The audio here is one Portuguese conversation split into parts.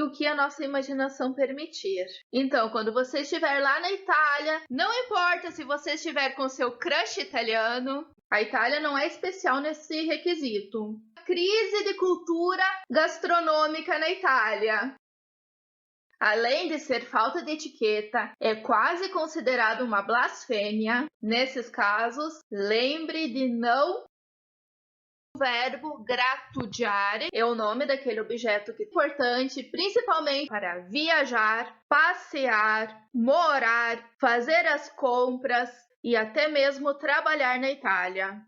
e o que a nossa imaginação permitir. Então, quando você estiver lá na Itália, não importa se você estiver com seu crush italiano, a Itália não é especial nesse requisito. Crise de cultura gastronômica na Itália. Além de ser falta de etiqueta, é quase considerado uma blasfêmia. Nesses casos, lembre de não. O verbo gratuitare é o nome daquele objeto que é importante, principalmente para viajar, passear, morar, fazer as compras e até mesmo trabalhar na Itália.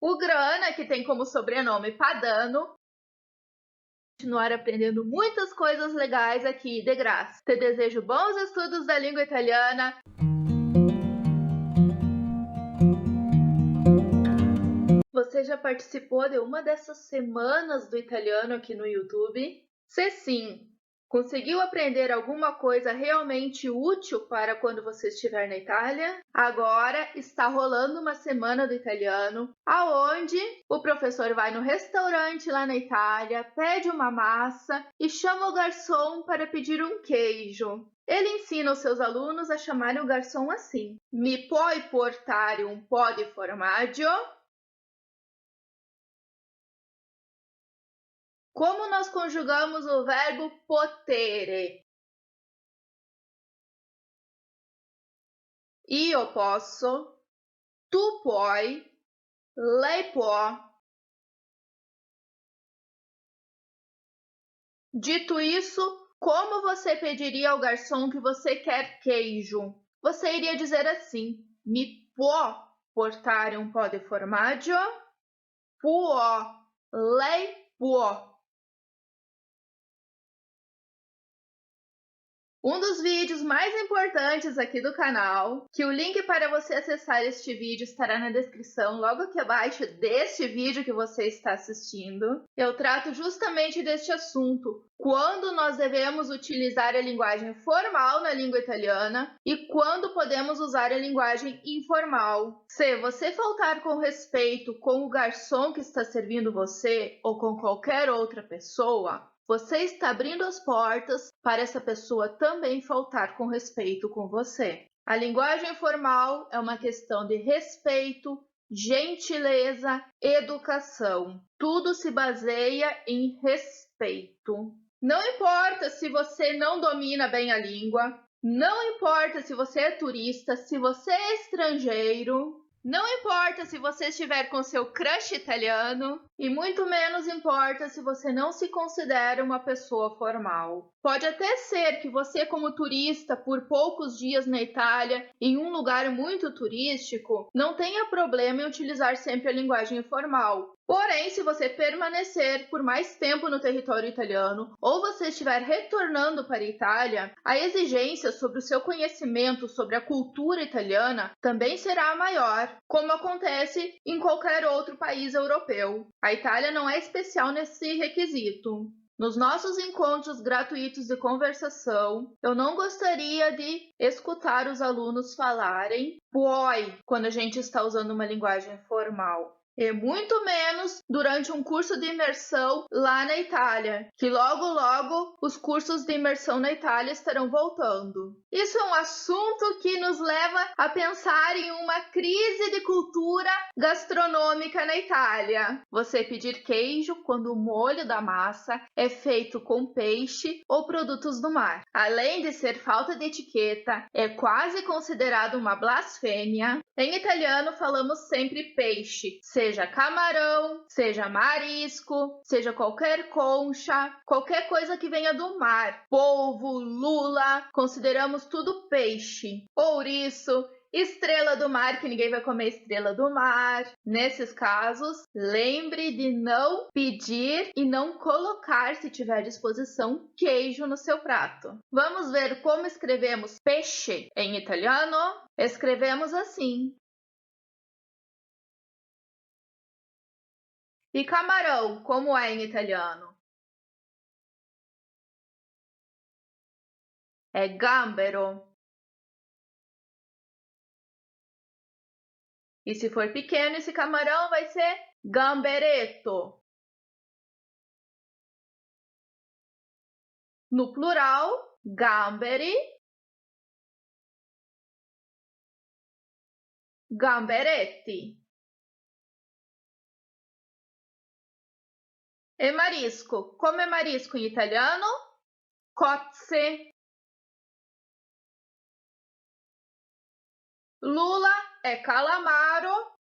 O Grana, que tem como sobrenome Padano, continuar aprendendo muitas coisas legais aqui de graça. Te desejo bons estudos da língua italiana. Você já participou de uma dessas semanas do italiano aqui no YouTube? Se sim, conseguiu aprender alguma coisa realmente útil para quando você estiver na Itália? Agora está rolando uma semana do italiano, aonde o professor vai no restaurante lá na Itália, pede uma massa e chama o garçom para pedir um queijo. Ele ensina os seus alunos a chamarem o garçom assim: Mi puoi portare un po' di formaggio? Como nós conjugamos o verbo potere? Io posso, tu puoi, lei può. Dito isso, como você pediria ao garçom que você quer queijo? Você iria dizer assim: Mi può portare un po' di formaggio? Può, lei può. Um dos vídeos mais importantes aqui do canal, que o link para você acessar este vídeo estará na descrição logo aqui abaixo deste vídeo que você está assistindo. Eu trato justamente deste assunto, quando nós devemos utilizar a linguagem formal na língua italiana e quando podemos usar a linguagem informal. Se você faltar com respeito com o garçom que está servindo você ou com qualquer outra pessoa, você está abrindo as portas para essa pessoa também faltar com respeito com você. A linguagem formal é uma questão de respeito, gentileza, educação. Tudo se baseia em respeito. Não importa se você não domina bem a língua, não importa se você é turista, se você é estrangeiro, não importa se você estiver com seu crush italiano e muito menos importa se você não se considera uma pessoa formal. Pode até ser que você, como turista, por poucos dias na Itália, em um lugar muito turístico, não tenha problema em utilizar sempre a linguagem informal. Porém, se você permanecer por mais tempo no território italiano ou você estiver retornando para a Itália, a exigência sobre o seu conhecimento sobre a cultura italiana também será maior, como acontece em qualquer outro país europeu. A Itália não é especial nesse requisito. Nos nossos encontros gratuitos de conversação, eu não gostaria de escutar os alunos falarem puoi quando a gente está usando uma linguagem formal. E muito menos durante um curso de imersão lá na Itália, que logo os cursos de imersão na Itália estarão voltando. Isso é um assunto que nos leva a pensar em uma crise de cultura gastronômica na Itália. Você pedir queijo quando o molho da massa é feito com peixe ou produtos do mar. Além de ser falta de etiqueta, é quase considerado uma blasfêmia. Em italiano falamos sempre peixe, seja camarão, seja marisco, seja qualquer concha, qualquer coisa que venha do mar. Polvo, lula, consideramos tudo peixe. Ouriço, estrela do mar, que ninguém vai comer estrela do mar. Nesses casos, lembre de não pedir e não colocar, se tiver à disposição, queijo no seu prato. Vamos ver como escrevemos peixe em italiano? Escrevemos assim. E camarão, como é em italiano? É gambero. E se for pequeno, esse camarão vai ser gamberetto. No plural, gamberi, gamberetti. E marisco. Como é marisco em italiano? Cozze. Lula é calamaro.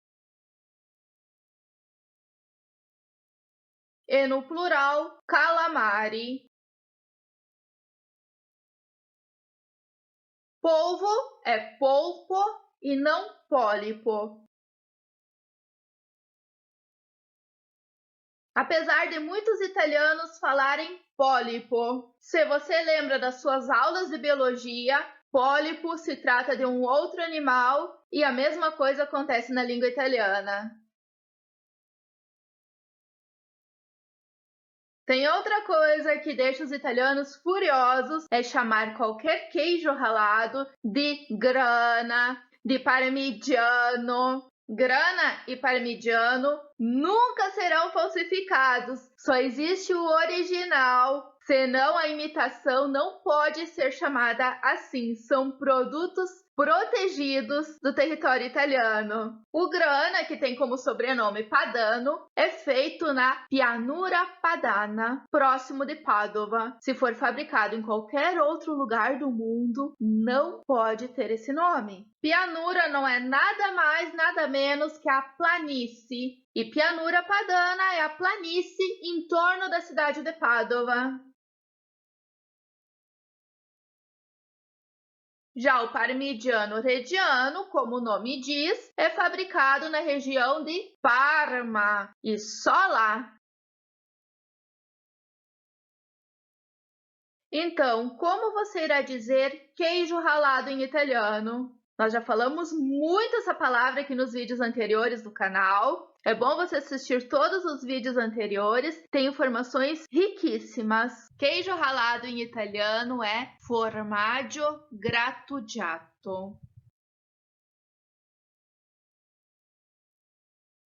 E no plural, calamari. Polvo é polpo e não pólipo. Apesar de muitos italianos falarem pólipo, se você lembra das suas aulas de biologia, pólipo se trata de um outro animal e a mesma coisa acontece na língua italiana. Tem outra coisa que deixa os italianos furiosos, é chamar qualquer queijo ralado de grana, de parmigiano. Grana e parmigiano nunca serão falsificados, só existe o original, senão a imitação não pode ser chamada assim, são produtos protegidos do território italiano. O grana, que tem como sobrenome Padano, é feito na Pianura Padana, próximo de Padova. Se for fabricado em qualquer outro lugar do mundo, não pode ter esse nome. Pianura não é nada mais, nada menos que a planície. E Pianura Padana é a planície em torno da cidade de Padova. Já o parmigiano reggiano, como o nome diz, é fabricado na região de Parma e só lá. Então, como você irá dizer queijo ralado em italiano? Nós já falamos muito essa palavra aqui nos vídeos anteriores do canal. É bom você assistir todos os vídeos anteriores, tem informações riquíssimas. Queijo ralado em italiano é formaggio grattugiato.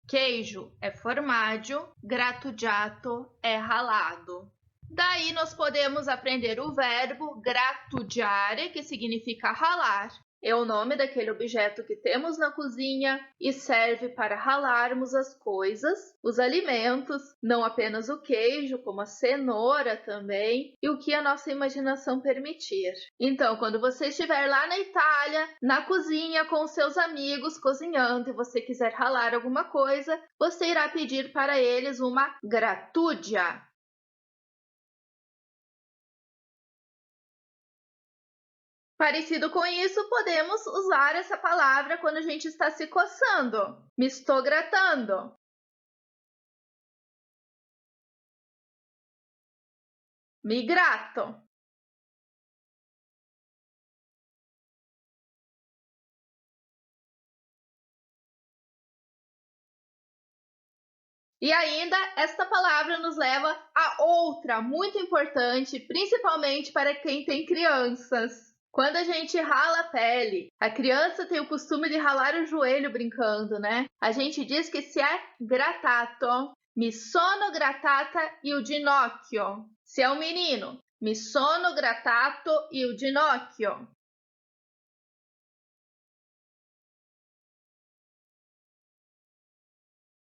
Queijo é formaggio, grattugiato é ralado. Daí nós podemos aprender o verbo grattugiare, que significa ralar. É o nome daquele objeto que temos na cozinha e serve para ralarmos as coisas, os alimentos, não apenas o queijo, como a cenoura também, e o que a nossa imaginação permitir. Então, quando você estiver lá na Itália, na cozinha com os seus amigos cozinhando e você quiser ralar alguma coisa, você irá pedir para eles uma grattugia. Parecido com isso, podemos usar essa palavra quando a gente está se coçando. Me estou gratando. Me grato. E ainda, esta palavra nos leva a outra muito importante, principalmente para quem tem crianças. Quando a gente rala a pele, a criança tem o costume de ralar o joelho brincando, né? A gente diz que se é gratato, mi sono gratata il ginocchio. Se é um menino, mi sono gratato il ginocchio.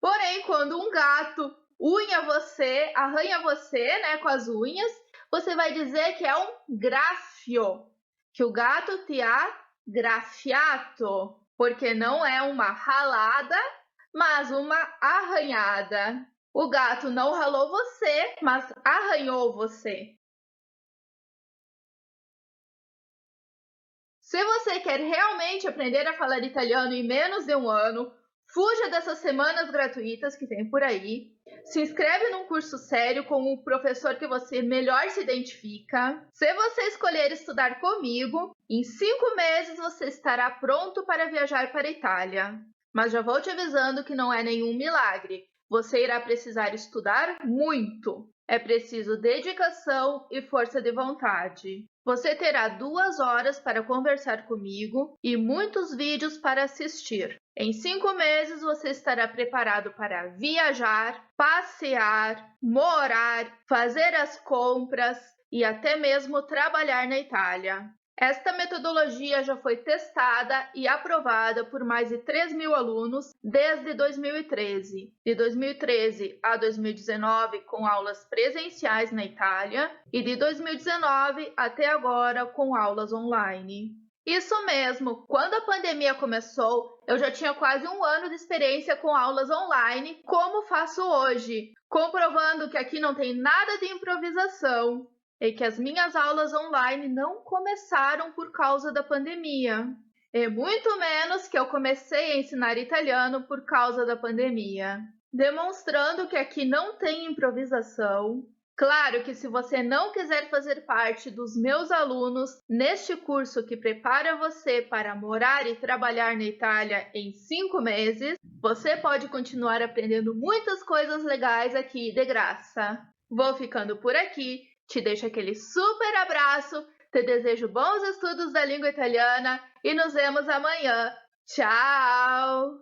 Porém, quando um gato unha você, arranha você, né, com as unhas, você vai dizer que é um graffio, que o gato te ha graffiato, porque não é uma ralada, mas uma arranhada. O gato não ralou você, mas arranhou você. Se você quer realmente aprender a falar italiano em menos de um ano, fuja dessas semanas gratuitas que tem por aí. Se inscreve num curso sério com o professor que você melhor se identifica. Se você escolher estudar comigo, em 5 meses você estará pronto para viajar para a Itália. Mas já vou te avisando que não é nenhum milagre. Você irá precisar estudar muito. É preciso dedicação e força de vontade. Você terá 2 horas para conversar comigo e muitos vídeos para assistir. Em 5 meses você estará preparado para viajar, passear, morar, fazer as compras, e até mesmo trabalhar na Itália. Esta metodologia já foi testada e aprovada por mais de 3.000 alunos desde 2013. De 2013 a 2019, com aulas presenciais na Itália, e de 2019 até agora, com aulas online. Isso mesmo, quando a pandemia começou, eu já tinha quase 1 ano de experiência com aulas online, como faço hoje, comprovando que aqui não tem nada de improvisação e que as minhas aulas online não começaram por causa da pandemia. E muito menos que eu comecei a ensinar italiano por causa da pandemia, demonstrando que aqui não tem improvisação. Claro que se você não quiser fazer parte dos meus alunos neste curso que prepara você para morar e trabalhar na Itália em 5 meses, você pode continuar aprendendo muitas coisas legais aqui de graça. Vou ficando por aqui, te deixo aquele super abraço, te desejo bons estudos da língua italiana e nos vemos amanhã. Tchau!